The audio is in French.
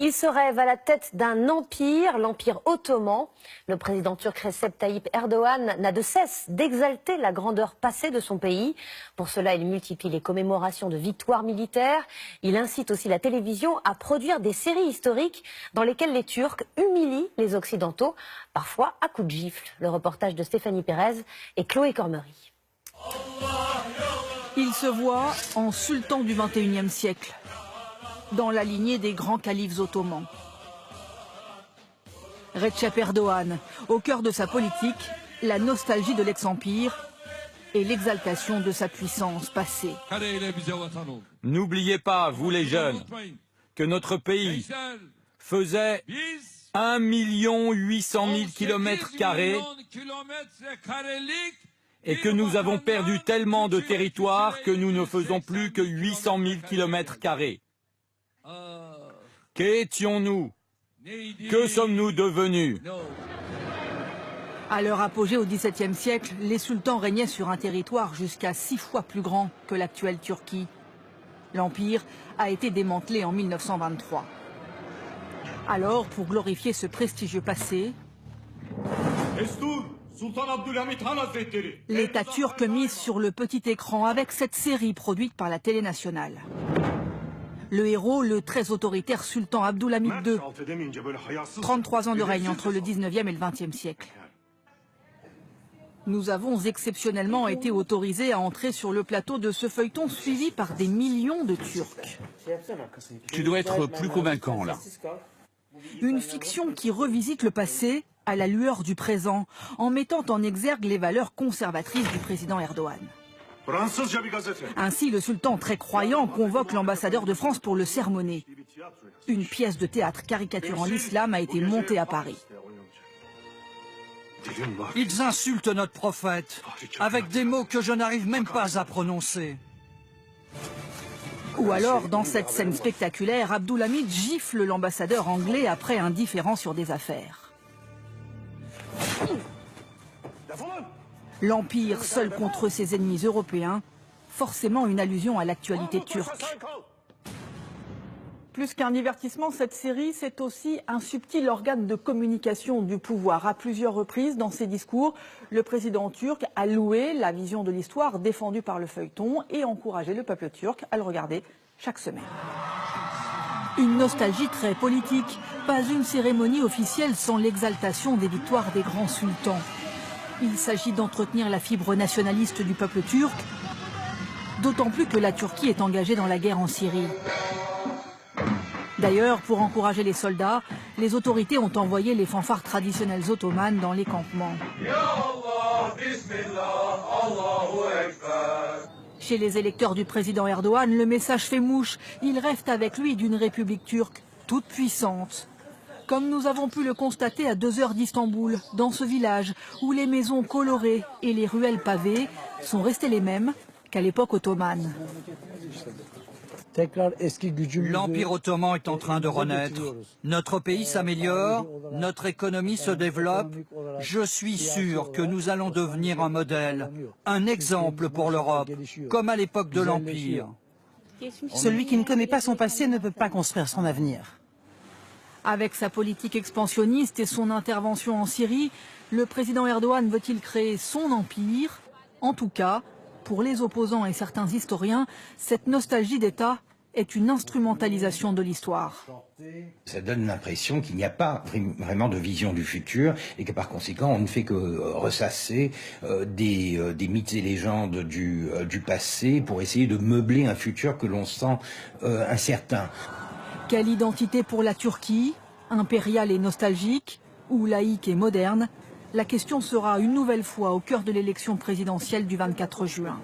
Il se rêve à la tête d'un empire, l'empire ottoman. Le président turc Recep Tayyip Erdogan n'a de cesse d'exalter la grandeur passée de son pays. Pour cela, il multiplie les commémorations de victoires militaires. Il incite aussi la télévision à produire des séries historiques dans lesquelles les Turcs humilient les Occidentaux, parfois à coups de gifle. Le reportage de Stéphanie Pérez et Chloé Cormery. Il se voit en sultan du XXIe siècle, dans la lignée des grands califes ottomans. Recep Erdogan, au cœur de sa politique, la nostalgie de l'ex-empire et l'exaltation de sa puissance passée. N'oubliez pas, vous les jeunes, que notre pays faisait 1 800 000 km² et que nous avons perdu tellement de territoire que nous ne faisons plus que 800 000 km². Qu'étions-nous? Que sommes-nous devenus? À leur apogée au XVIIe siècle, les sultans régnaient sur un territoire jusqu'à 6 fois plus grand que l'actuelle Turquie. L'empire a été démantelé en 1923. Alors, pour glorifier ce prestigieux passé, l'État turc mise sur le petit écran avec cette série produite par la télé nationale. Le héros, le très autoritaire sultan Abdülhamid II. 33 ans de règne entre le 19e et le 20e siècle. Nous avons exceptionnellement été autorisés à entrer sur le plateau de ce feuilleton suivi par des millions de Turcs. Tu dois être plus convaincant là. Une fiction qui revisite le passé à la lueur du présent, en mettant en exergue les valeurs conservatrices du président Erdogan. Ainsi, le sultan très croyant convoque l'ambassadeur de France pour le sermonner. Une pièce de théâtre caricaturant l'islam a été montée à Paris. Ils insultent notre prophète, avec des mots que je n'arrive même pas à prononcer. Ou alors, dans cette scène spectaculaire, Abdülhamid gifle l'ambassadeur anglais après un différend sur des affaires. L'Empire seul contre ses ennemis européens, forcément une allusion à l'actualité turque. Plus qu'un divertissement, cette série, c'est aussi un subtil organe de communication du pouvoir. À plusieurs reprises, dans ses discours, le président turc a loué la vision de l'histoire défendue par le feuilleton et encouragé le peuple turc à le regarder chaque semaine. Une nostalgie très politique, pas une cérémonie officielle sans l'exaltation des victoires des grands sultans. Il s'agit d'entretenir la fibre nationaliste du peuple turc, d'autant plus que la Turquie est engagée dans la guerre en Syrie. D'ailleurs, pour encourager les soldats, les autorités ont envoyé les fanfares traditionnelles ottomanes dans les campements. Chez les électeurs du président Erdogan, le message fait mouche. Ils rêvent avec lui d'une république turque toute puissante. Comme nous avons pu le constater à 2 heures d'Istanbul, dans ce village où les maisons colorées et les ruelles pavées sont restées les mêmes qu'à l'époque ottomane. L'Empire ottoman est en train de renaître. Notre pays s'améliore, notre économie se développe. Je suis sûr que nous allons devenir un modèle, un exemple pour l'Europe, comme à l'époque de l'Empire. Celui qui ne connaît pas son passé ne peut pas construire son avenir. Avec sa politique expansionniste et son intervention en Syrie, le président Erdogan veut-il créer son empire? En tout cas, pour les opposants et certains historiens, cette nostalgie d'État est une instrumentalisation de l'histoire. Ça donne l'impression qu'il n'y a pas vraiment de vision du futur et que par conséquent on ne fait que ressasser des mythes et légendes du passé pour essayer de meubler un futur que l'on sent incertain. Quelle identité pour la Turquie? Impériale et nostalgique ou laïque et moderne? La question sera une nouvelle fois au cœur de l'élection présidentielle du 24 juin.